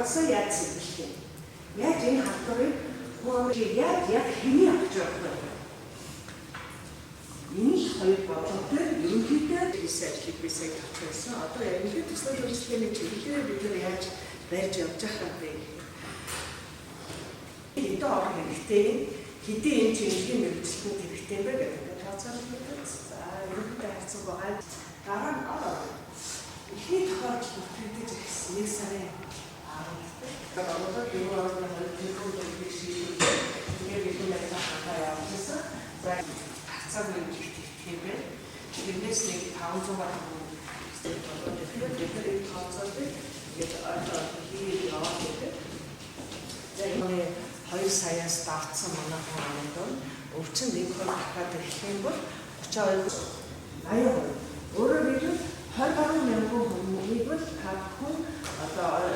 Аваасаа яаж сэтгэх юм? Яг энэ хатгыг яг хэний авч явах вэ? Энэ хоёр бодлоготой ерөнхийдөө хийсэн ажлыг би сая тавьсан. Одоо ерөнхийдөө төсөл үйлчлэгээний чиглэлээр бид нар яаж барьж явж байгаа вэ? Эдгээр орон хэрэгтэй хэдийн энэ чиглэлийн мэргэжилтэнд хэрэгтэй юм бэ гэдэг тооцоолол хийдэг. За ерөнхийдөө харьцаг байгаа. Дараа нь ихний тохиолдолд бүртгэгдэж ирсэн 1 сарын 10-нд одоо юу орны төлөвлөлт хийсэн. Тэгээд бид нар хатаа явуулсан. За хацаг мэргэжилт хийх юм. Тэрнээс нэг 500 гаруй тэгэхээр тооцоолол ингээд одоо хийх яваад байдаг. За энэ 2 саяас давтсан манай хүмүүс өвчин 1% дахиад ирэх юм бол 32 80%. Өөрөөр хэлбэл 20 гаруй мянган хүнийг бол та бүхэн одоо